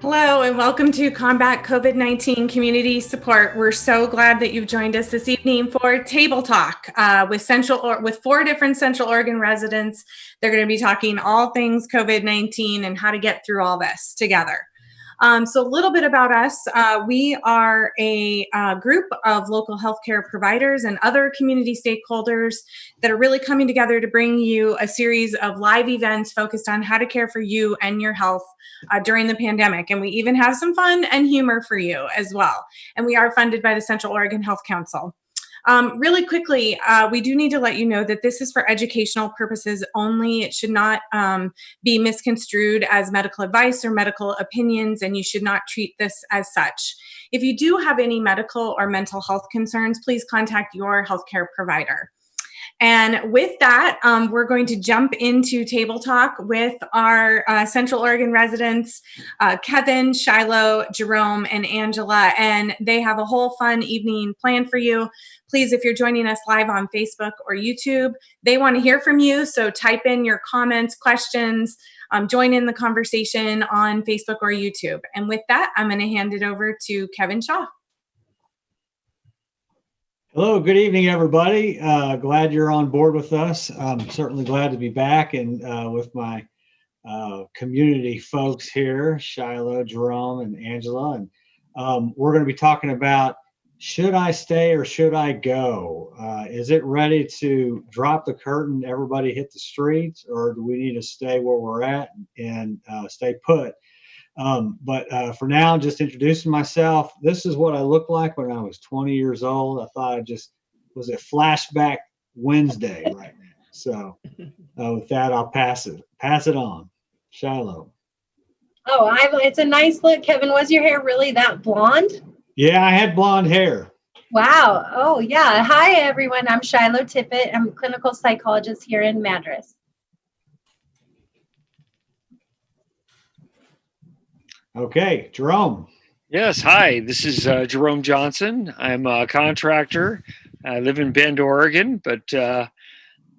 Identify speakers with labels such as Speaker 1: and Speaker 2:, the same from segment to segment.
Speaker 1: Hello and welcome to Combat COVID-19 Community Support. We're so glad that you've joined us this evening for Table Talk with four different Central Oregon residents. They're going to be talking all things COVID-19 and how to get through all this together. So a little bit about us. We are a group of local healthcare providers and other community stakeholders that are really coming together to bring you a series of live events focused on how to care for you and your health during the pandemic. And we even have some fun and humor for you as well. And we are funded by the Central Oregon Health Council. Really quickly, we do need to let you know that this is for educational purposes only. It should not be misconstrued as medical advice or medical opinions, and you should not treat this as such. If you do have any medical or mental health concerns, please contact your healthcare provider. And with that, we're going to jump into Table Talk with our Central Oregon residents, Kevin, Shilo, Jerome, and Angela. And they have a whole fun evening planned for you. Please, if you're joining us live on Facebook or YouTube, they want to hear from you. So type in your comments, questions, join in the conversation on Facebook or YouTube. And with that, I'm going to hand it over to Kevin Shaw.
Speaker 2: Hello, good evening, everybody. Glad you're on board with us. I'm certainly glad to be back and with my community folks here, Shilo, Jerome, and Angela. And we're going to be talking about, should I stay or should I go? Is it ready to drop the curtain, everybody hit the streets, or do we need to stay where we're at and stay put? But for now, just introducing myself, this is what I looked like when I was 20 years old. I thought was a flashback Wednesday right now. So with that, I'll pass it on. Shilo.
Speaker 3: Oh, it's a nice look. Kevin, was your hair really that blonde?
Speaker 2: Yeah, I had blonde hair.
Speaker 3: Wow. Oh, yeah. Hi, everyone. I'm Shilo Tippet. I'm a clinical psychologist here in Madras.
Speaker 2: Okay, Jerome.
Speaker 4: Yes, hi, this is Jerome Johnson. I'm a contractor. I live in Bend, Oregon, but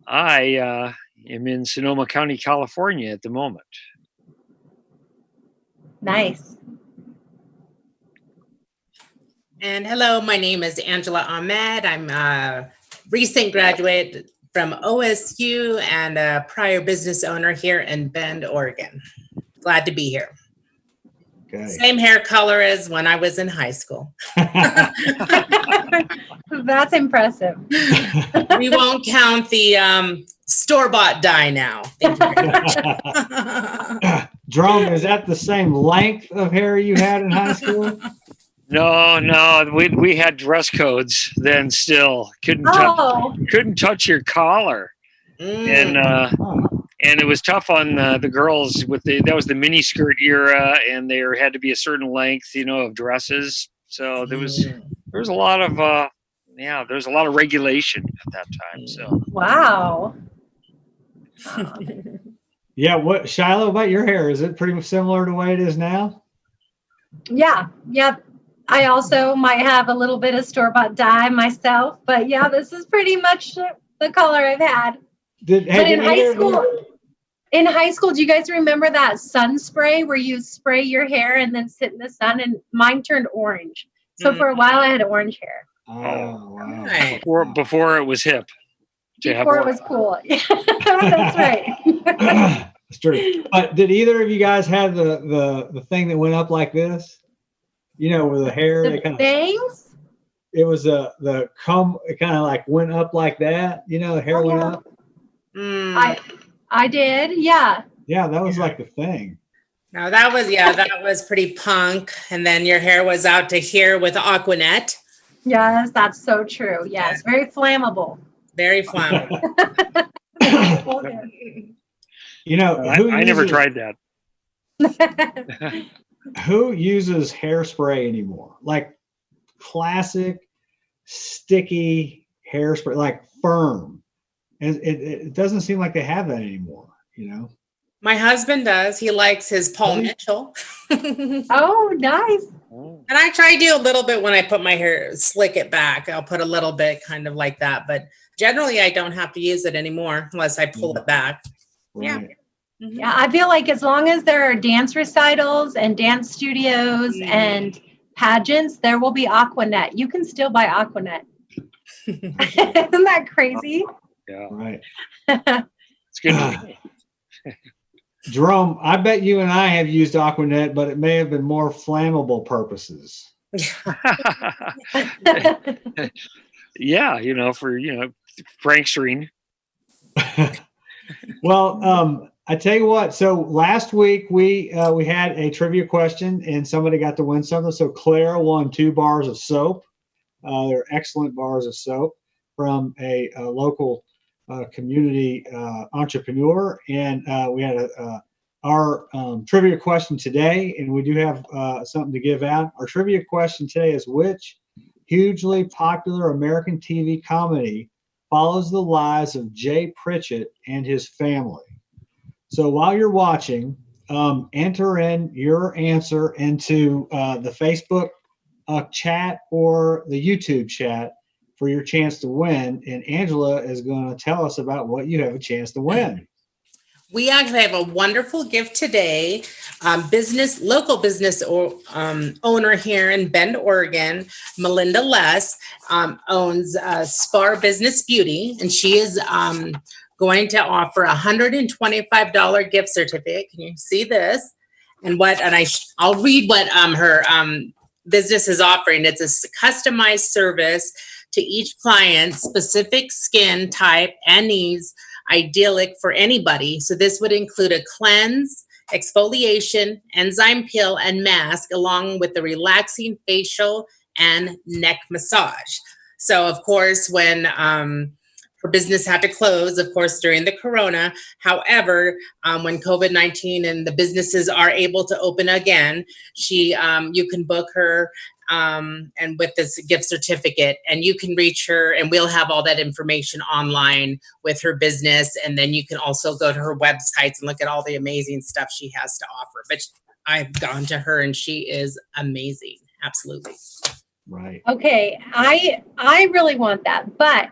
Speaker 4: I am in Sonoma County, California at the moment.
Speaker 3: Nice.
Speaker 5: And hello, my name is Angela Ahmed. I'm a recent graduate from OSU and a prior business owner here in Bend, Oregon. Glad to be here.
Speaker 2: Okay.
Speaker 5: Same hair color as when I was in high school.
Speaker 3: That's impressive.
Speaker 5: We won't count the store-bought dye now. Thank you very much.
Speaker 2: Jerome, is that the same length of hair you had in high school?
Speaker 4: No, we had dress codes then. Still couldn't touch your collar, and it was tough on the girls that was the mini skirt era, and there had to be a certain length, of dresses. So there was a lot of there's a lot of regulation at that time. So
Speaker 3: wow.
Speaker 2: Yeah, what, Shilo, about your hair? Is it pretty similar to the way it is now?
Speaker 3: Yeah. I also might have a little bit of store-bought dye myself, but yeah, this is pretty much the color I've had. But in high school, do you guys remember that sun spray where you spray your hair and then sit in the sun? And mine turned orange. So for a while, I had orange hair.
Speaker 2: Oh, wow.
Speaker 4: Before it was hip.
Speaker 3: Before it was cool. That's right.
Speaker 2: That's true. But did either of you guys have the thing that went up like this? With the hair.
Speaker 3: The bangs?
Speaker 2: It was the comb. It kind of like went up like that. The hair went up.
Speaker 3: I did. Yeah.
Speaker 2: Yeah, that was like the thing.
Speaker 5: No, that was pretty punk. And then your hair was out to here with Aquanet.
Speaker 3: Yes, that's so true. Yes, very flammable.
Speaker 5: Very flammable.
Speaker 4: I never tried that.
Speaker 2: Who uses hairspray anymore? Like classic sticky hairspray, like firm. And it doesn't seem like they have that anymore,
Speaker 5: My husband does. He likes his Paul Mitchell.
Speaker 3: Oh, nice.
Speaker 5: And I try to do a little bit when I put my hair, slick it back. I'll put a little bit kind of like that. But generally, I don't have to use it anymore unless I pull it back.
Speaker 2: Right.
Speaker 5: Yeah.
Speaker 3: Yeah, I feel like as long as there are dance recitals and dance studios and pageants, there will be Aquanet. You can still buy Aquanet. Isn't that crazy?
Speaker 4: Yeah.
Speaker 2: Right.
Speaker 4: It's good to me.
Speaker 2: Jerome, I bet you and I have used Aquanet, but it may have been more flammable purposes.
Speaker 4: Yeah, for prankstering.
Speaker 2: Well, I tell you what. So last week we had a trivia question, and somebody got to win something. So Claire won 2 bars of soap. They're excellent bars of soap from a local community entrepreneur, and we had our trivia question today, and we do have something to give out. Our trivia question today is: which hugely popular American TV comedy follows the lives of Jay Pritchett and his family? So while you're watching, enter in your answer into the Facebook chat or the YouTube chat for your chance to win. And Angela is going to tell us about what you have a chance to win.
Speaker 5: We actually have a wonderful gift today. Local business owner here in Bend, Oregon, Melinda Less, owns Spar Business Beauty, and she is going to offer a $125 gift certificate. Can you see this? And I'll read what her business is offering. It's a customized service to each client's specific skin type and needs, idyllic for anybody. So this would include a cleanse, exfoliation, enzyme peel, and mask, along with the relaxing facial and neck massage. So of course, when her business had to close, of course, during the corona. However, when COVID-19 and the businesses are able to open again, you can book her and with this gift certificate, and you can reach her, and we'll have all that information online with her business. And then you can also go to her websites and look at all the amazing stuff she has to offer. But I've gone to her, and she is amazing. Absolutely.
Speaker 2: Right.
Speaker 3: Okay, I really want that, but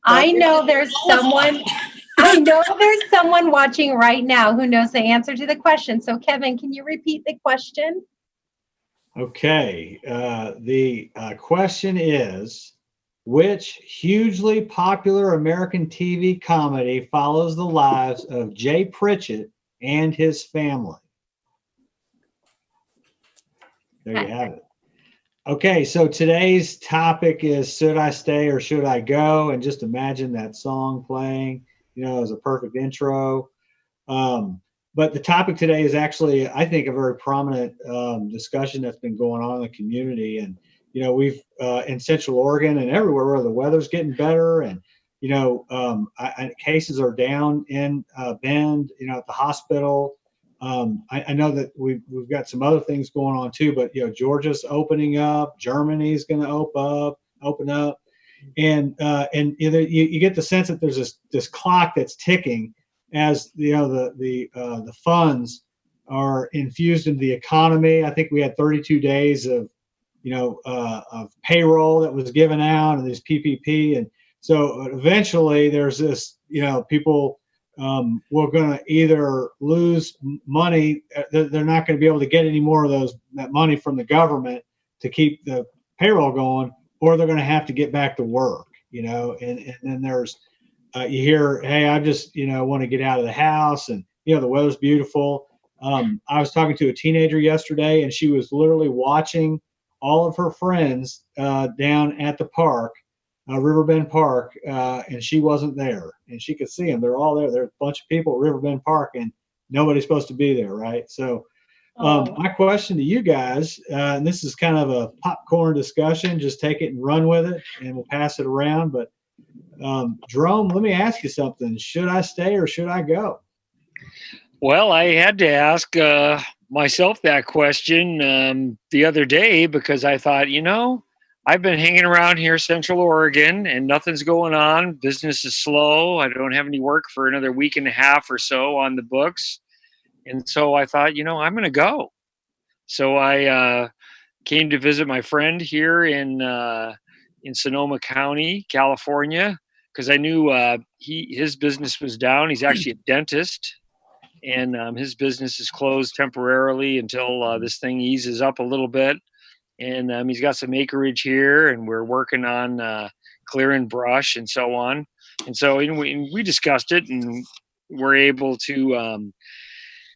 Speaker 3: I know there's someone watching right now who knows the answer to the question. So Kevin, can you repeat the question?
Speaker 2: Okay. The question is: which hugely popular American TV comedy follows the lives of Jay Pritchett and his family? There you have it. Okay, so today's topic is: should I stay or should I go? And just imagine that song playing, as a perfect intro. But the topic today is actually, I think, a very prominent discussion that's been going on in the community. And, we've in Central Oregon and everywhere where the weather's getting better, and, cases are down in Bend, at the hospital. I know that we've got some other things going on too, but Georgia's opening up, Germany's going to open up, and you get the sense that there's this clock that's ticking as the funds are infused into the economy. I think we had 32 days of payroll that was given out, and this PPP, and so eventually there's this people. We're going to either lose money, they're not going to be able to get any more of that money from the government to keep the payroll going, or they're going to have to get back to work, and then there's, you hear, hey, I just, want to get out of the house, and, the weather's beautiful. I was talking to a teenager yesterday, and she was literally watching all of her friends down at the park, Riverbend Park, and she wasn't there, and she could see them. They're all there. There's a bunch of people at Riverbend Park, and nobody's supposed to be there, right? So my question to you guys, and this is kind of a popcorn discussion, just take it and run with it, and we'll pass it around. But Jerome, let me ask you something. Should I stay or should I go?
Speaker 4: Well, I had to ask myself that question the other day, because I thought, I've been hanging around here, Central Oregon, and nothing's going on. Business is slow. I don't have any work for another week and a half or so on the books. And so I thought, I'm going to go. So I came to visit my friend here in Sonoma County, California, because I knew his business was down. He's actually a dentist. and his business is closed temporarily until this thing eases up a little bit. And he's got some acreage here, and we're working on clearing brush and so on. And so we discussed it, and we're able to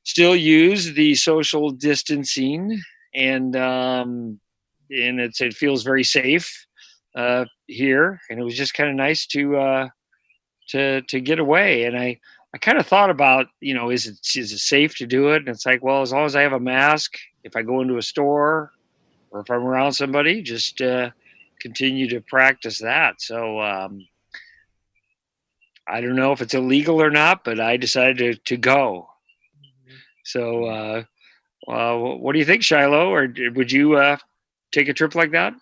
Speaker 4: still use the social distancing, and it feels very safe here. And it was just kind of nice to get away. And I kind of thought about, is it safe to do it? And it's like, well, as long as I have a mask, if I go into a store or if I'm around somebody, just continue to practice that. So I don't know if it's illegal or not, but I decided to go. So what do you think, Shilo? Or would you take a trip like that?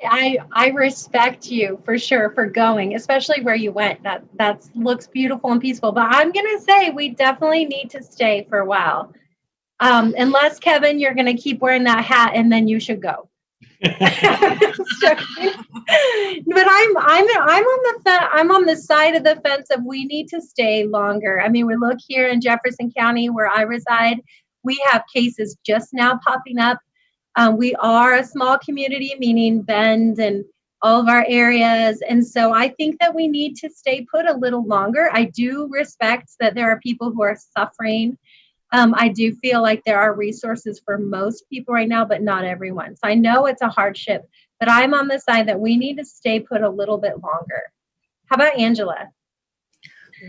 Speaker 3: I respect you for sure for going, especially where you went. That looks beautiful and peaceful. But I'm gonna say we definitely need to stay for a while. Unless, Kevin, you're gonna keep wearing that hat, and then you should go. But I'm on the side of the fence of we need to stay longer. I mean, we look here in Jefferson County where I reside, we have cases just now popping up. We are a small community, meaning Bend and all of our areas. And so I think that we need to stay put a little longer. I do respect that there are people who are suffering. I do feel like there are resources for most people right now, but not everyone. So I know it's a hardship, but I'm on the side that we need to stay put a little bit longer. How about Angela?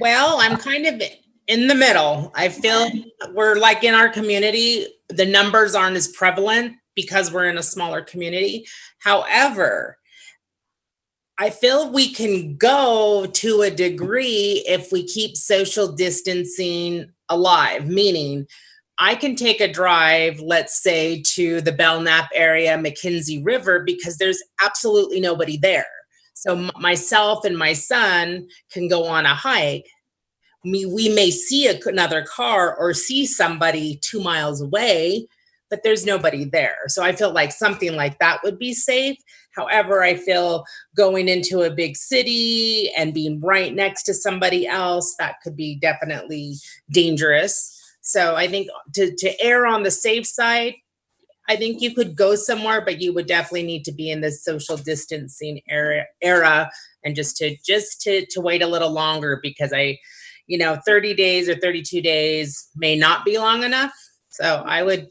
Speaker 5: Well, I'm kind of in the middle. I feel we're like in our community, the numbers aren't as prevalent because we're in a smaller community. However, I feel we can go to a degree if we keep social distancing alive, meaning I can take a drive, let's say, to the Belknap area, McKenzie River, because there's absolutely nobody there. So myself and my son can go on a hike. We may see another car or see somebody 2 miles away, but there's nobody there. So I feel like something like that would be safe. However, I feel going into a big city and being right next to somebody else, that could be definitely dangerous. So I think to err on the safe side, I think you could go somewhere, but you would definitely need to be in this social distancing era and just to wait a little longer, because 30 days or 32 days may not be long enough. So I would,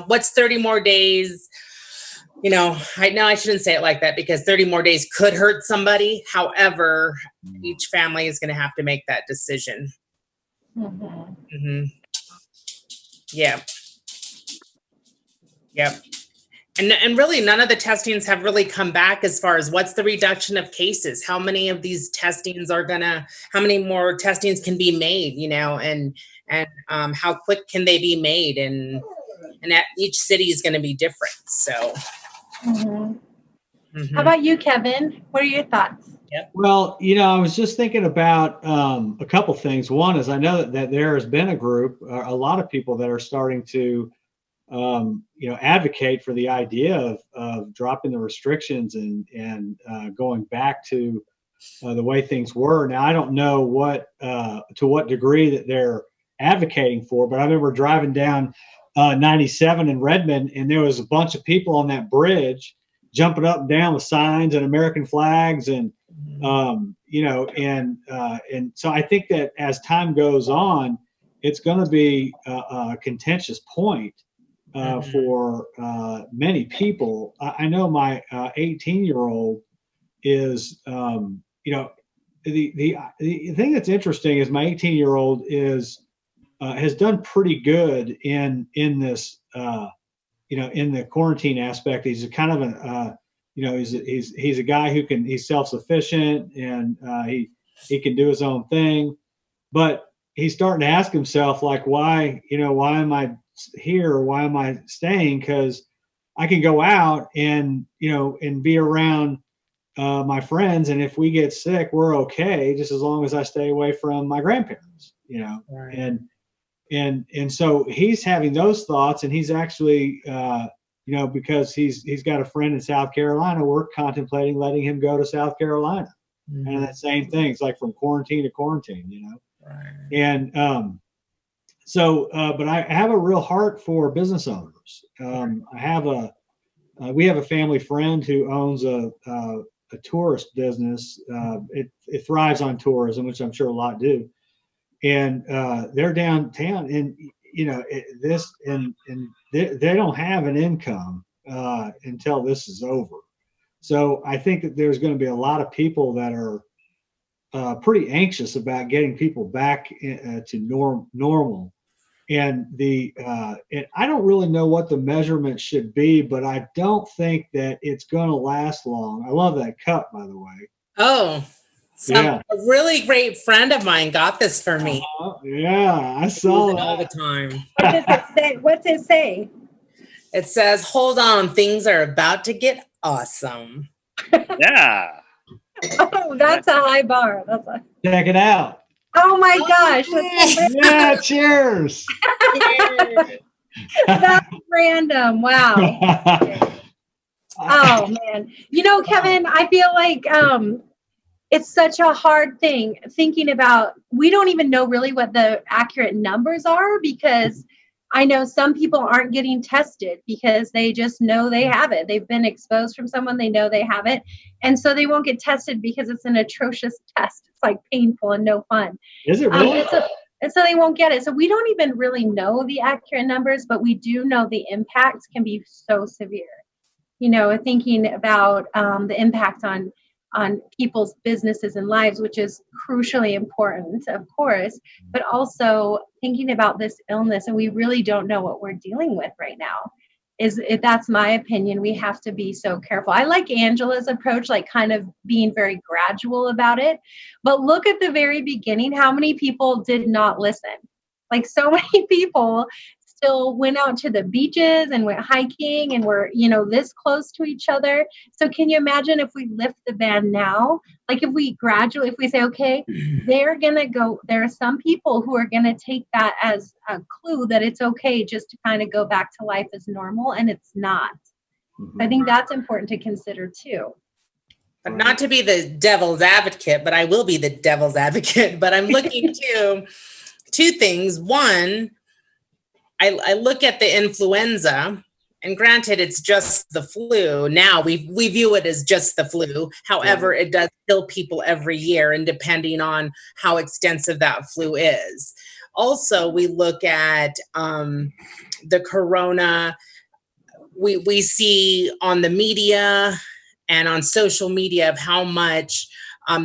Speaker 5: what's 30 more days? I know I shouldn't say it like that, because 30 more days could hurt somebody. However, each family is going to have to make that decision.
Speaker 3: Mm-hmm.
Speaker 5: Mm-hmm. Yeah. Yep. And really, none of the testings have really come back as far as what's the reduction of cases. How many of these testings how many more testings can be made, and how quick can they be made? And each city is going to be different. So.
Speaker 3: Mm-hmm. Mm-hmm. How about you, Kevin? What are your thoughts?
Speaker 5: Yep.
Speaker 2: Well, I was just thinking about a couple things. One is I know that there has been a group, a lot of people that are starting to advocate for the idea of dropping the restrictions and going back to the way things were. Now, I don't know to what degree that they're advocating for, but I remember driving down 97 in Redmond, and there was a bunch of people on that bridge jumping up and down with signs and American flags, and and so I think that as time goes on, it's going to be a contentious point for many people. I know my 18-year-old is, the thing that's interesting is my 18-year-old has done pretty good in this, in the quarantine aspect. He's kind of he's a guy he's self-sufficient, and he can do his own thing, but he's starting to ask himself, like, why am I here, or why am I staying? Because I can go out and and be around my friends, and if we get sick, we're okay, just as long as I stay away from my grandparents,
Speaker 5: Right.
Speaker 2: and so he's having those thoughts, and he's actually because he's got a friend in South Carolina, we're contemplating letting him go to South Carolina. Mm-hmm. And that same thing, it's like from quarantine to quarantine, And but I have a real heart for business owners. We have a family friend who owns a tourist business. It thrives on tourism, which I'm sure a lot do. And they're downtown, and they don't have an income until this is over. So I think that there's going to be a lot of people that are pretty anxious about getting people back to normal. And and I don't really know what the measurement should be, but I don't think that it's going to last long. I love that cup, by the way.
Speaker 5: Oh, a really great friend of mine got this for me.
Speaker 2: Yeah, I saw that
Speaker 5: all the time.
Speaker 3: What does it say? What's it say?
Speaker 5: It says, "Hold on, things are about to get awesome."
Speaker 4: Yeah.
Speaker 3: Oh, that's a high bar.
Speaker 2: Check it out.
Speaker 3: Oh my gosh.
Speaker 2: Yeah, cheers.
Speaker 3: That's random. Wow. Oh man. Kevin, I feel like it's such a hard thing thinking about, we don't even know really what the accurate numbers are, because I know some people aren't getting tested because they just know they have it. They've been exposed from someone, they know they have it. And so they won't get tested because it's an atrocious test. It's like painful and no fun.
Speaker 2: Is it really?
Speaker 3: And so they won't get it. So we don't even really know the accurate numbers, but we do know the impacts can be so severe. Thinking about the impact on people's businesses and lives, which is crucially important, of course, but also thinking about this illness, and we really don't know what we're dealing with right now. That's my opinion. We have to be so careful. I like Angela's approach, like kind of being very gradual about it. But look at the very beginning, how many people did not listen? Like so many people still went out to the beaches and went hiking and were, this close to each other. So can you imagine if we lift the ban now? Like if we say, okay, they're going to go, there are some people who are going to take that as a clue that it's okay just to kind of go back to life as normal, and it's not. Mm-hmm. I think that's important to consider too.
Speaker 5: But not to be the devil's advocate, but I will be the devil's advocate, but I'm looking to two things. One, I look at the influenza, and granted, it's just the flu. Now we view it as just the flu. However, it does kill people every year, and depending on how extensive that flu is. Also, we look at the corona. We see on the media and on social media of how much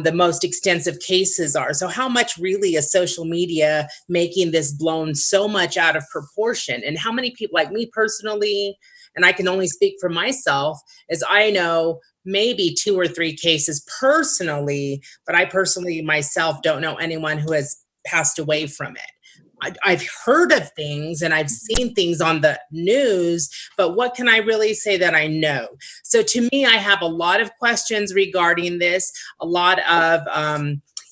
Speaker 5: the most extensive cases are. So how much really is social media making this blown so much out of proportion? And how many people, like me personally, and I can only speak for myself, as I know maybe 2 or 3 cases personally, but I personally myself don't know anyone who has passed away from it. I've heard of things and I've seen things on the news, but what can I really say that I know? So to me, I have a lot of questions regarding this, a lot of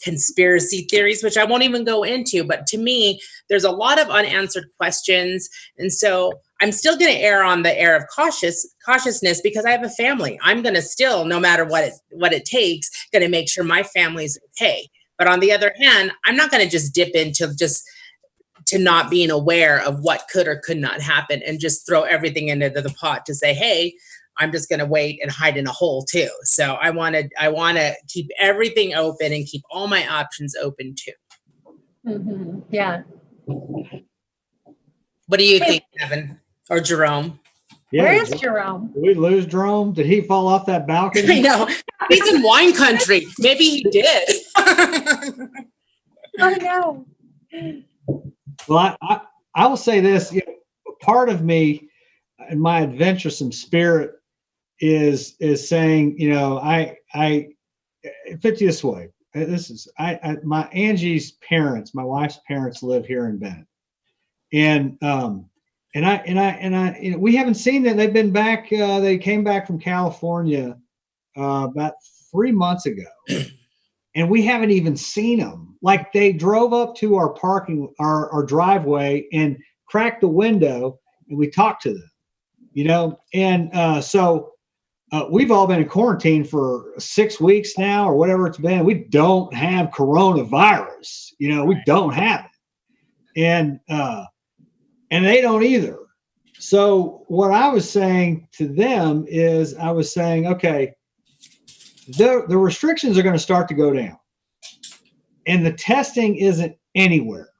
Speaker 5: conspiracy theories, which I won't even go into, but to me, there's a lot of unanswered questions. And so I'm still going to err on the air of cautiousness because I have a family. I'm going to still, no matter what it takes, going to make sure my family's okay. But on the other hand, I'm not going to just dip into to not being aware of what could or could not happen and just throw everything into the pot to say, hey, I'm just going to wait and hide in a hole too. So I want to keep everything open and keep all my options open too.
Speaker 3: Mm-hmm. Yeah.
Speaker 5: What do you think, Kevin or Jerome?
Speaker 3: Yeah, where is Jerome?
Speaker 2: Did we lose Jerome? Did he fall off that balcony?
Speaker 5: I know. He's in wine country. Maybe he did.
Speaker 3: Oh no.
Speaker 2: Well, I will say this, part of me and my adventuresome spirit is saying, I put it this way. This is my Angie's parents, my wife's parents live here in Bend. And we haven't seen them. They've been back, they came back from California about 3 months ago. And we haven't even seen them. Like they drove up to our driveway and cracked the window, and we talked to them, And so we've all been in quarantine for 6 weeks now or whatever it's been. We don't have coronavirus. We don't have it. And they don't either. So what I was saying to them is I was saying, okay, the restrictions are going to start to go down and the testing isn't anywhere.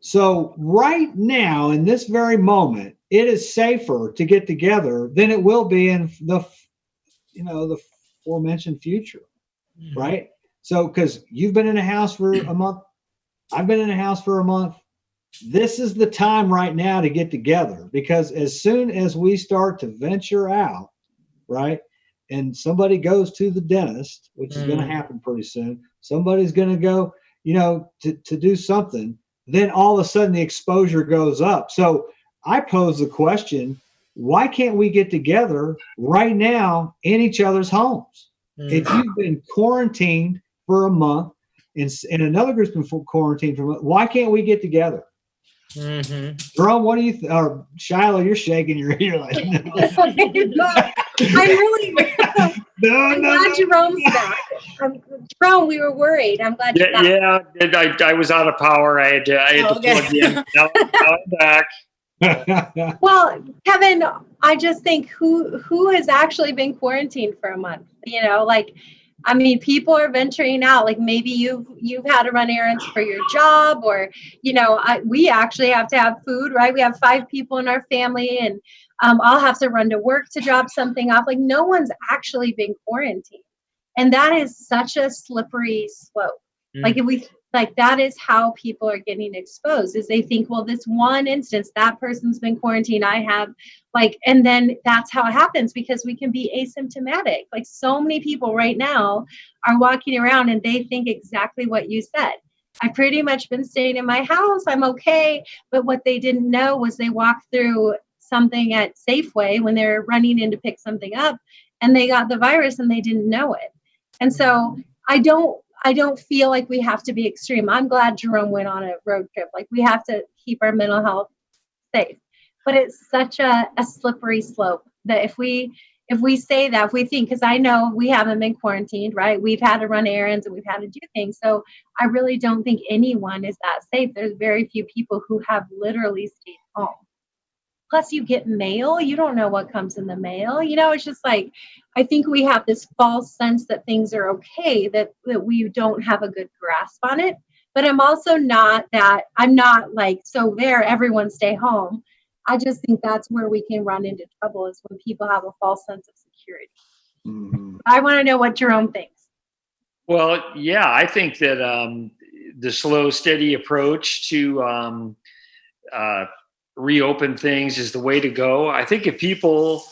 Speaker 2: So right now, in this very moment, it is safer to get together than it will be in the aforementioned future, right? So, because you've been in a house for a month, I've been in a house for a month. This is the time right now to get together, because as soon as we start to venture out, right, and somebody goes to the dentist, which is going to happen pretty soon, somebody's going to go, to do something, then all of a sudden the exposure goes up. So I pose the question, why can't we get together right now in each other's homes? If you've been quarantined for a month and another group's been quarantined for a month, why can't we get together? Jerome, what do you think? Or Shilo, you're shaking your ear like, no.
Speaker 3: I'm really I'm glad Jerome's back. Jerome, we were worried. I'm glad you're back.
Speaker 4: Yeah, I was out of power. I had to plug in. Now I'm back.
Speaker 3: Well, Kevin, I just think who has actually been quarantined for a month? People are venturing out. Like maybe you've had to run errands for your job, or we actually have to have food, right? We have 5 people in our family, and I'll have to run to work to drop something off. Like no one's actually been quarantined, and that is such a slippery slope. That is how people are getting exposed, is they think, well, this one instance, that person's been quarantined, I have, and then that's how it happens, because we can be asymptomatic. Like so many people right now are walking around and they think exactly what you said. I've pretty much been staying in my house, I'm okay. But what they didn't know was they walked through something at Safeway when they're running in to pick something up, and they got the virus and they didn't know it. And so I don't feel like we have to be extreme. I'm glad Jerome went on a road trip. Like we have to keep our mental health safe. But it's such a slippery slope that if we say that, if we think, because I know we haven't been quarantined, right? We've had to run errands and we've had to do things. So I really don't think anyone is that safe. There's very few people who have literally stayed home. Plus you get mail. You don't know what comes in the mail. It's just like, I think we have this false sense that things are okay, that we don't have a good grasp on it. But I'm also not like, so there, everyone stay home. I just think that's where we can run into trouble, is when people have a false sense of security. I want to know what Jerome thinks.
Speaker 4: Well, yeah, I think that the slow, steady approach to reopen things is the way to go. I think if people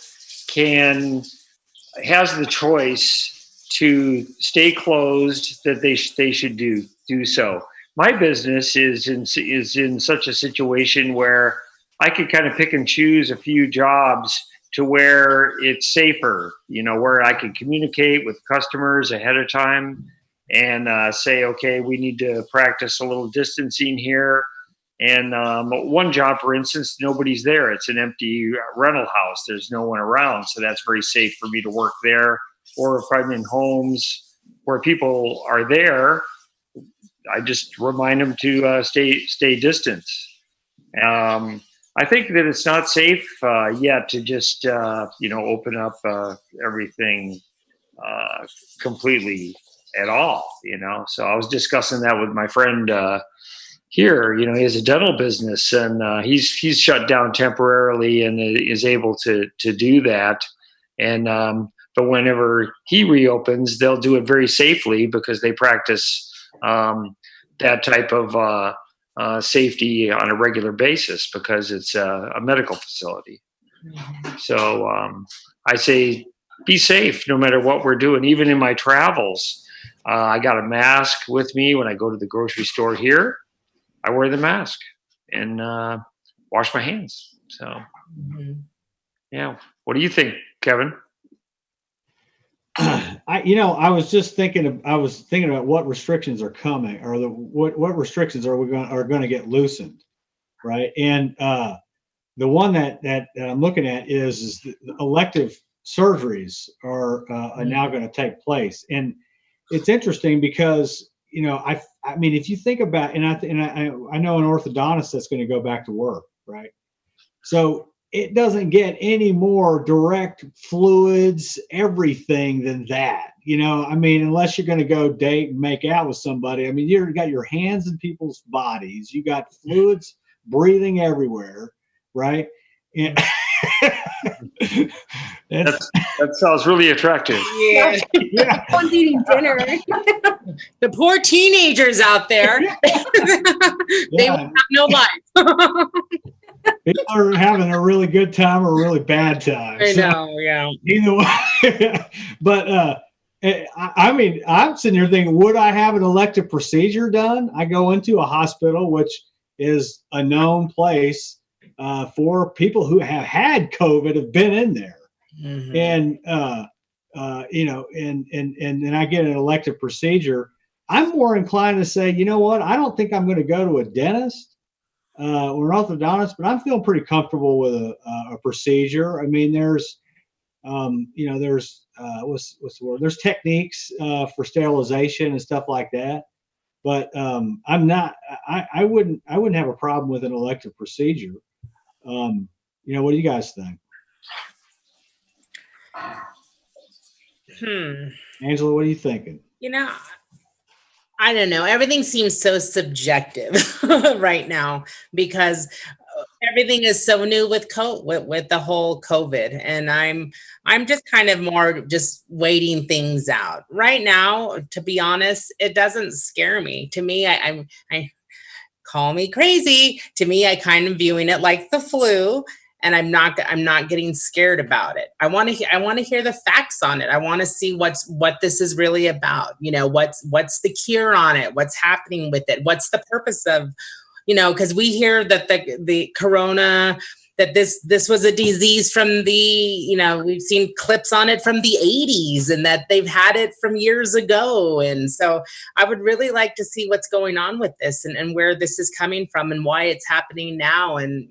Speaker 4: has the choice to stay closed, that they should do so. My business is in such a situation where I could kind of pick and choose a few jobs to where it's safer, where I can communicate with customers ahead of time and say, okay, we need to practice a little distancing here. And one job, for instance, nobody's there. It's an empty rental house. There's no one around. So that's very safe for me to work there. Or if I'm in homes where people are there, I just remind them to stay distant. I think that it's not safe yet to just, open up everything completely at all, So I was discussing that with my friend here. He has a dental business, and he's shut down temporarily and is able to do that. And but whenever he reopens, they'll do it very safely because they practice that type of safety on a regular basis because it's a medical facility. So I say be safe no matter what we're doing. Even in my travels, I got a mask with me when I go to the grocery store here. I wear the mask and wash my hands. So, yeah. What do you think, Kevin?
Speaker 2: I was just thinking. I was thinking about what restrictions are coming, or what restrictions are going to get loosened, right? And the one that I'm looking at is the elective surgeries are now going to take place. And it's interesting because, I mean, if you think about, and I know an orthodontist that's going to go back to work, right? So it doesn't get any more direct fluids, everything than that. I mean, unless you're going to go date and make out with somebody. I mean, you've got your hands in people's bodies. You got fluids breathing everywhere, right? And
Speaker 4: that sounds really attractive.
Speaker 5: Yeah.
Speaker 2: yeah.
Speaker 3: Everyone's eating dinner.
Speaker 5: The poor teenagers out there. They will have no life.
Speaker 2: People are having a really good time or a really bad time.
Speaker 5: I know, yeah.
Speaker 2: Either way. But I mean, I'm sitting here thinking, would I have an elective procedure done? I go into a hospital, which is a known place for people who have had COVID, have been in there. Mm-hmm. And and then I get an elective procedure. I'm more inclined to say, you know what? I don't think I'm going to go to a dentist or an orthodontist, but I'm feeling pretty comfortable with a procedure. I mean, there's there's what's the word? There's techniques for sterilization and stuff like that. But I wouldn't have a problem with an elective procedure. What do you guys think? Angela, what are you thinking?
Speaker 5: I don't know. Everything seems so subjective right now because everything is so new with the whole COVID, and I'm just kind of more just waiting things out right now. To be honest, it doesn't scare me. To me, I call me crazy. To me, I kind of viewing it like the flu. And I'm not getting scared about it. I want to hear the facts on it. I want to see what this is really about. What's the cure on it? What's happening with it? What's the purpose of, because we hear that the corona, that this was a disease from we've seen clips on it from the 80s and that they've had it from years ago. And so I would really like to see what's going on with this and where this is coming from and why it's happening now. And,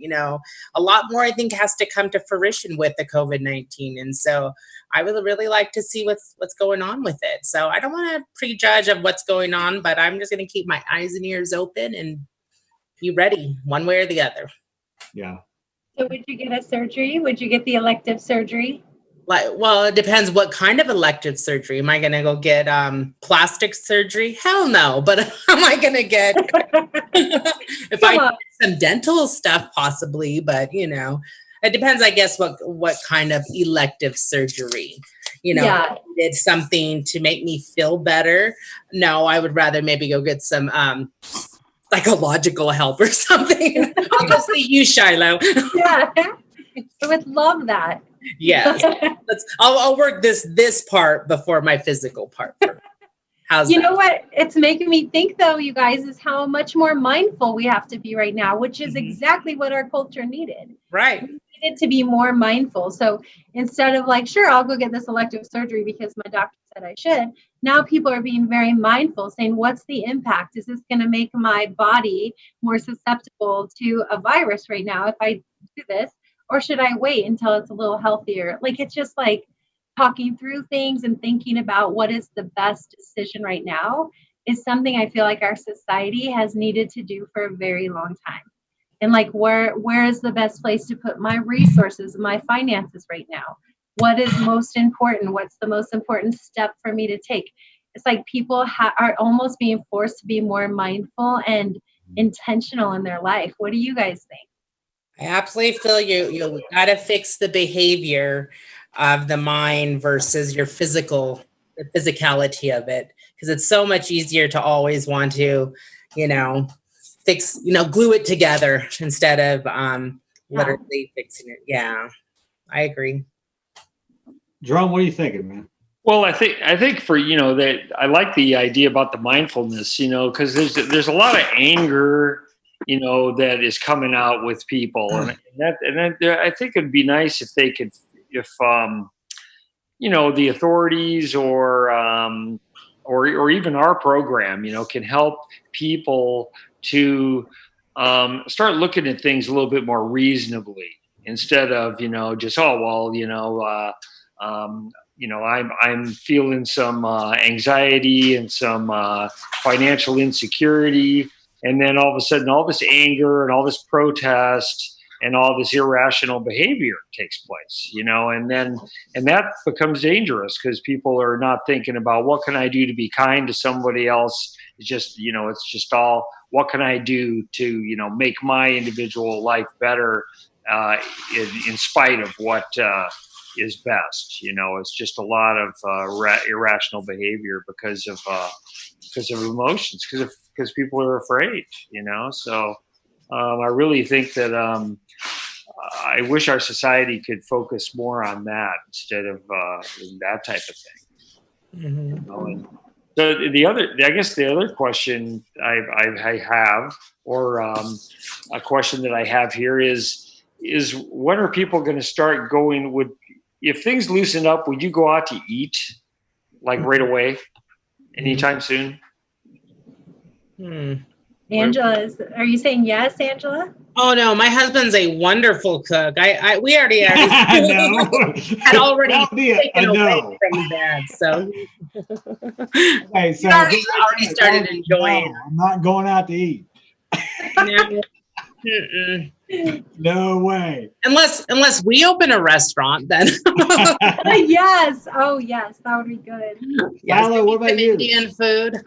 Speaker 5: a lot more I think has to come to fruition with the COVID-19. And so I would really like to see what's going on with it. So I don't want to prejudge of what's going on, but I'm just going to keep my eyes and ears open and be ready one way or the other.
Speaker 2: Yeah.
Speaker 3: So would you get a surgery? Would you get the elective surgery?
Speaker 5: Well, it depends what kind of elective surgery. Am I going to go get plastic surgery? Hell no. But am I going to get if I get some dental stuff possibly? But it depends. I guess what kind of elective surgery.
Speaker 3: Yeah.
Speaker 5: Did something to make me feel better. No, I would rather maybe go get some psychological help or something. I'll just say you, Shilo.
Speaker 3: Yeah, I would love that.
Speaker 5: Yes, I'll work this part before my physical part. How's
Speaker 3: you
Speaker 5: that?
Speaker 3: know what? It's making me think, though, you guys, is how much more mindful we have to be right now, which is exactly what our culture needed.
Speaker 5: Right.
Speaker 3: We needed to be more mindful. So instead of like, sure, I'll go get this elective surgery because my doctor said I should. Now people are being very mindful, saying, what's the impact? Is this going to make my body more susceptible to a virus right now if I do this? Or should I wait until it's a little healthier? Like, it's just like talking through things and thinking about what is the best decision right now is something I feel like our society has needed to do for a very long time. And like, where is the best place to put my resources, my finances right now? What is most important? What's the most important step for me to take? It's like people are almost being forced to be more mindful and intentional in their life. What do you guys think?
Speaker 5: I absolutely feel you got to fix the behavior of the mind versus the physicality of it, because it's so much easier to always want to, fix, glue it together instead of literally fixing it. Yeah, I agree.
Speaker 2: Jerome, what are you thinking, man?
Speaker 4: Well, I think for that I like the idea about the mindfulness, because there's a lot of anger, that is coming out with people, and I think it'd be nice if they could, if the authorities or even our program, can help people to start looking at things a little bit more reasonably instead of just I'm feeling some anxiety and some financial insecurity, and then all of a sudden, all this anger and all this protest and all this irrational behavior takes place, and that becomes dangerous because people are not thinking about what can I do to be kind to somebody else. It's just, it's just all, what can I do to, make my individual life better in spite of what is best. It's just a lot of irrational behavior because of emotions, because people are afraid, so I really think that I wish our society could focus more on that instead of that type of thing.
Speaker 5: Mm-hmm.
Speaker 4: So the other question I have, or a question that I have here is when are people going to start going? If things loosen up, would you go out to eat like right away, anytime soon?
Speaker 3: Angela, are you saying yes, Angela?
Speaker 5: Oh no, my husband's a wonderful cook. We already had already taken away from Dad, so
Speaker 2: okay, so
Speaker 5: already started enjoying.
Speaker 2: No, I'm not going out to eat. No way.
Speaker 5: Unless we open a restaurant, then.
Speaker 3: Yes. Oh, yes. That would be good.
Speaker 5: Yes,
Speaker 2: Shilo, what about you?
Speaker 5: Indian food.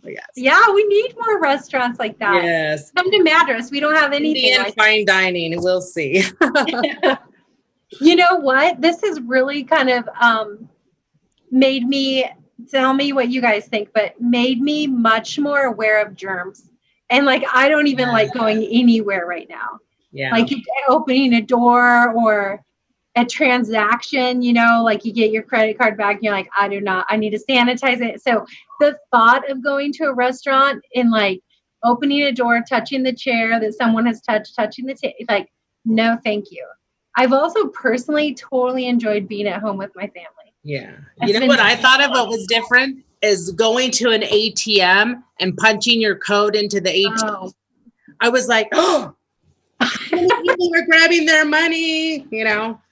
Speaker 5: Yes.
Speaker 3: Yeah, we need more restaurants like that.
Speaker 5: Yes.
Speaker 3: Come to Madras. We don't have anything
Speaker 5: Indian
Speaker 3: like
Speaker 5: fine dining. We'll see.
Speaker 3: You know what? This has really kind of made me, tell me what you guys think, but made me much more aware of germs. And like, I don't even like going anywhere right now.
Speaker 5: Yeah.
Speaker 3: Like opening a door or a transaction, like you get your credit card back and you're like, I need to sanitize it. So the thought of going to a restaurant and like opening a door, touching the chair that someone has touching the table, like, no, thank you. I've also personally totally enjoyed being at home with my family.
Speaker 5: Yeah. You know what I thought of what was different is going to an ATM and punching your code into the ATM.
Speaker 3: Oh.
Speaker 5: I was like, oh, people are grabbing their money,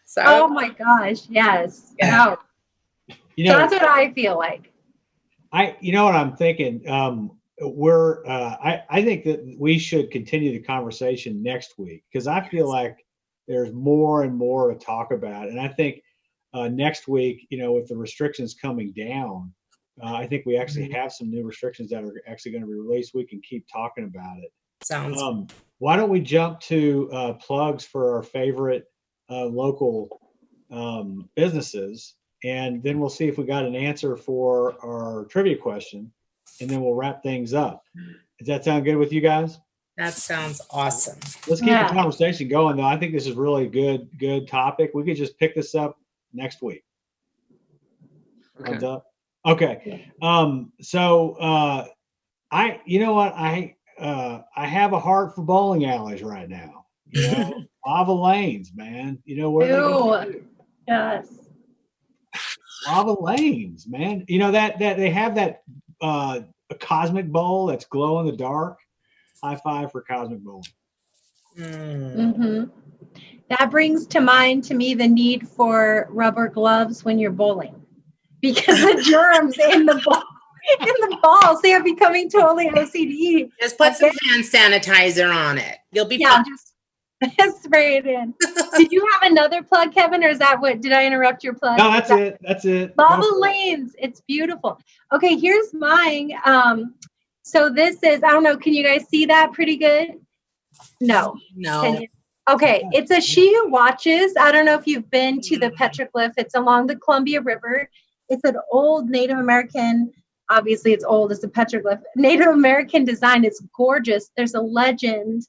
Speaker 5: So.
Speaker 3: Oh my gosh, yes.
Speaker 5: Yeah.
Speaker 3: No. That's what I feel like.
Speaker 2: You know what I'm thinking? I think that we should continue the conversation next week because I feel like there's more and more to talk about. And I think next week, with the restrictions coming down, I think we actually have some new restrictions that are actually going to be released. We can keep talking about it.
Speaker 5: Sounds.
Speaker 2: Why don't we jump to plugs for our favorite local businesses, and then we'll see if we got an answer for our trivia question, and then we'll wrap things up. Does that sound good with you guys?
Speaker 5: That sounds awesome.
Speaker 2: Let's keep the conversation going, though. I think this is really good topic. We could just pick this up next week.
Speaker 4: Okay.
Speaker 2: Thumbs up. Okay. You know what? I have a heart for bowling alleys right now. Lava lanes, man. What are they gonna do?
Speaker 3: Yes.
Speaker 2: Lava lanes, man. That they have that a cosmic bowl that's glow in the dark. High five for cosmic bowling.
Speaker 3: Mm-hmm. That brings to mind to me the need for rubber gloves when you're bowling, because the germs in the balls, they are becoming totally OCD.
Speaker 5: Just put some hand sanitizer on it. You'll be fine.
Speaker 3: Just spray it in. Did you have another plug, Kevin, or is that what? Did I interrupt your plug?
Speaker 2: No, that's it. That's it.
Speaker 3: Lava lanes. It's beautiful. Okay, here's mine. So this is, I don't know, can you guys see that pretty good? No. Okay, it's a She Who Watches. I don't know if you've been to the petroglyph. It's along the Columbia River. It's an old Native American, obviously it's old, it's a petroglyph, Native American design. It's gorgeous. There's a legend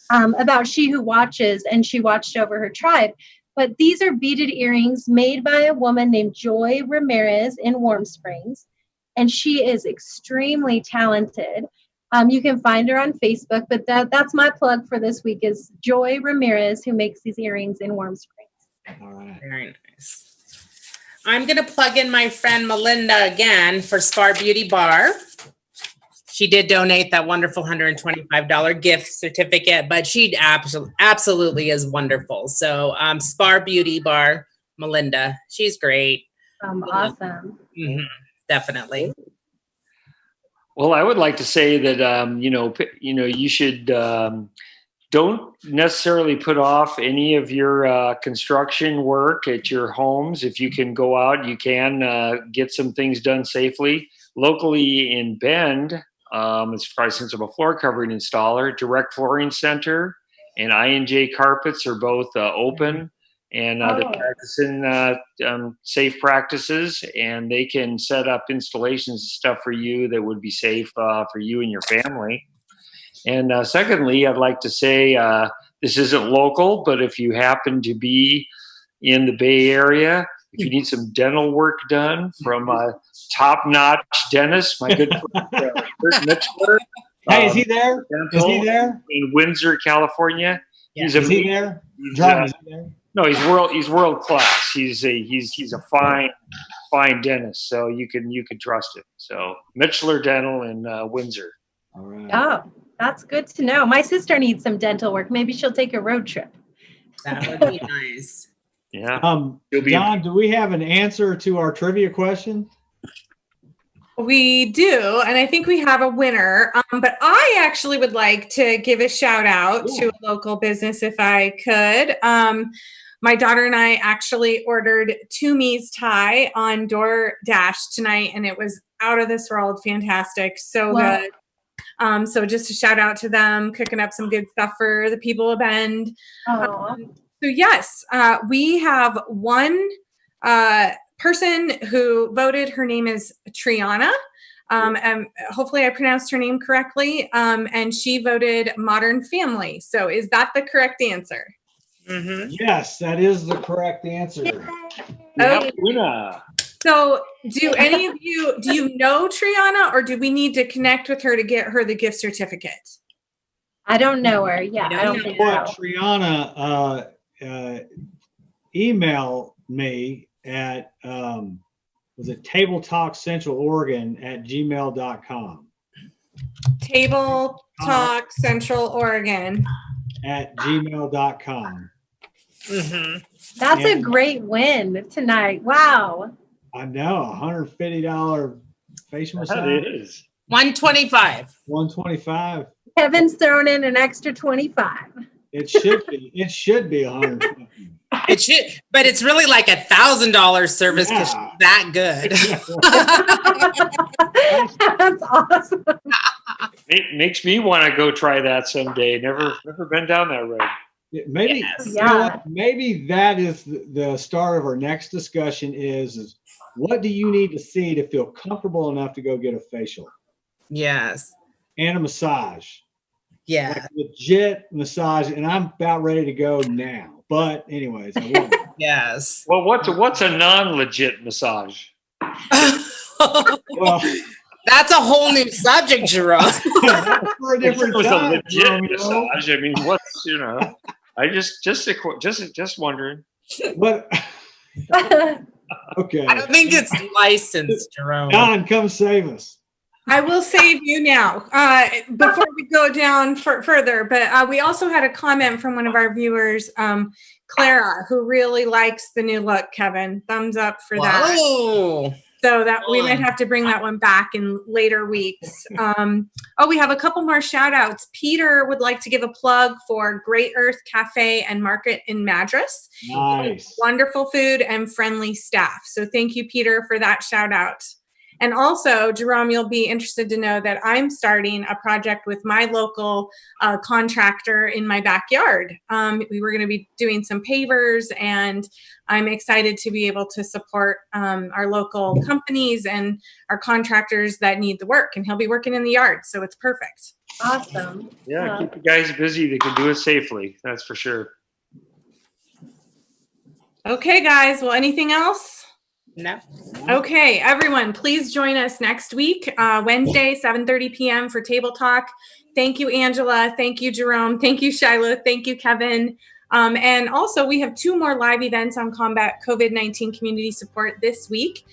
Speaker 3: about She Who Watches, and she watched over her tribe. But these are beaded earrings made by a woman named Joy Ramirez in Warm Springs. And she is extremely talented. You can find her on Facebook, but that's my plug for this week is Joy Ramirez, who makes these earrings in Warm Springs.
Speaker 2: All right.
Speaker 5: Very nice. I'm going to plug in my friend Melinda again for Spar Beauty Bar. She did donate that wonderful $125 gift certificate, but she absolutely is wonderful. So Spar Beauty Bar, Melinda. She's great.
Speaker 3: Awesome.
Speaker 5: Mhm, definitely.
Speaker 4: Well, I would like to say that you should don't necessarily put off any of your construction work at your homes. If you can go out, you can get some things done safely. Locally in Bend, as far as since I'm a floor covering installer, Direct Flooring Center and I&J Carpets are both open, and they're practicing safe practices, and they can set up installations and stuff for you that would be safe for you and your family. And secondly, I'd like to say this isn't local, but if you happen to be in the Bay Area, if you need some dental work done from a top-notch dentist, my good friend Kurt Mitchell.
Speaker 2: Hey, is he there? Is he there?
Speaker 4: In Windsor, California.
Speaker 5: Yeah.
Speaker 2: Is he there? John, is he there?
Speaker 4: No, he's world class. He's a fine dentist, so you can trust him. So Mitchell Dental in Windsor.
Speaker 2: All right.
Speaker 3: Oh, that's good to know. My sister needs some dental work. Maybe she'll take a road trip.
Speaker 5: That would be nice.
Speaker 4: Yeah.
Speaker 2: John, do we have an answer to our trivia question?
Speaker 1: We do, and I think we have a winner. But I actually would like to give a shout out to a local business if I could. My daughter and I actually ordered Toomey's Thai on DoorDash tonight, and it was out of this world fantastic. So good. So just a shout out to them, cooking up some good stuff for the people of Bend. So yes, we have one person who voted. Her name is Triana. And hopefully I pronounced her name correctly. And she voted Modern Family. So is that the correct answer?
Speaker 5: Mm-hmm.
Speaker 2: Yes, that is the correct answer.
Speaker 1: Okay.
Speaker 2: Winner.
Speaker 1: So do any of you, do you know Triana, or do we need to connect with her to get her the gift certificate?
Speaker 3: I don't know her. Yeah, I don't think so.
Speaker 2: Triana email me at was it Table Talk Central Oregon at gmail.com.
Speaker 1: Table Talk Central Oregon
Speaker 2: at gmail.com.
Speaker 5: Mm-hmm.
Speaker 3: That's a great win tonight. Wow.
Speaker 2: I know, $150 facial massage.
Speaker 4: That is.
Speaker 5: $125.
Speaker 2: $125.
Speaker 3: Kevin's thrown in an extra 25.
Speaker 2: It should be. It should be $150.
Speaker 5: It should, but it's really like $1,000 service because she's that good.
Speaker 3: That's awesome.
Speaker 4: It makes me want to go try that someday. Never been down that road.
Speaker 2: Maybe,
Speaker 5: Yes.
Speaker 2: you know what? Maybe that is the start of our next discussion is what do you need to see to feel comfortable enough to go get a facial
Speaker 5: Yes.
Speaker 2: and a massage?
Speaker 5: Yeah.
Speaker 2: Like legit massage, and I'm about ready to go now. But anyways, I won't.
Speaker 5: Yes.
Speaker 4: Well, what's a non-legit massage?
Speaker 2: Well,
Speaker 5: That's a whole new subject, Jerome.
Speaker 2: that's for a different
Speaker 4: It was
Speaker 2: time,
Speaker 4: a legit
Speaker 2: Jerome.
Speaker 4: massage. I mean, what's I just wondering.
Speaker 2: But okay,
Speaker 5: I don't think it's licensed, Jerome.
Speaker 2: Don, come save us.
Speaker 1: I will save you now before we go down further. But we also had a comment from one of our viewers, Clara, who really likes the new look, Kevin. Thumbs up for that.
Speaker 5: Whoa.
Speaker 1: So that we might have to bring that one back in later weeks. We have a couple more shout outs. Peter would like to give a plug for Great Earth Cafe and Market in Madras.
Speaker 2: Nice.
Speaker 1: Wonderful food and friendly staff. So thank you, Peter, for that shout out. And also, Jerome, you'll be interested to know that I'm starting a project with my local contractor in my backyard. We were going to be doing some pavers, and I'm excited to be able to support our local companies and our contractors that need the work. And he'll be working in the yard, so it's perfect.
Speaker 3: Awesome.
Speaker 4: Yeah, keep the guys busy. They can do it safely. That's for sure.
Speaker 1: Okay, guys. Well, anything else?
Speaker 5: No.
Speaker 1: Okay, everyone, please join us next week, Wednesday, 7:30 p.m. for Table Talk. Thank you, Angela. Thank you, Jerome. Thank you, Shilo. Thank you, Kevin. And also, we have 2 more live events on combat COVID-19 community support this week.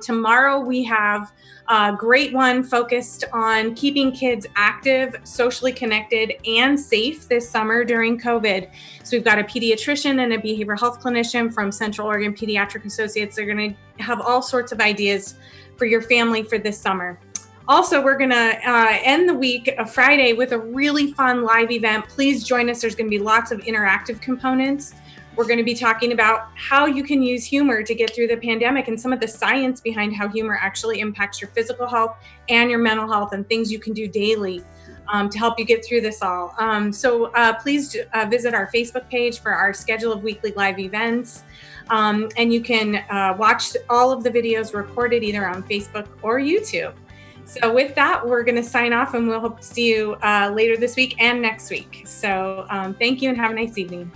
Speaker 1: Tomorrow, we have a great one focused on keeping kids active, socially connected, and safe this summer during COVID. So we've got a pediatrician and a behavioral health clinician from Central Oregon Pediatric Associates. They're going to have all sorts of ideas for your family for this summer. Also, we're going to end the week, Friday, with a really fun live event. Please join us. There's going to be lots of interactive components. We're going to be talking about how you can use humor to get through the pandemic and some of the science behind how humor actually impacts your physical health and your mental health and things you can do daily to help you get through this all. So please visit our Facebook page for our schedule of weekly live events. And you can watch all of the videos recorded either on Facebook or YouTube. So with that, we're going to sign off, and we'll hope to see you later this week and next week. So thank you and have a nice evening.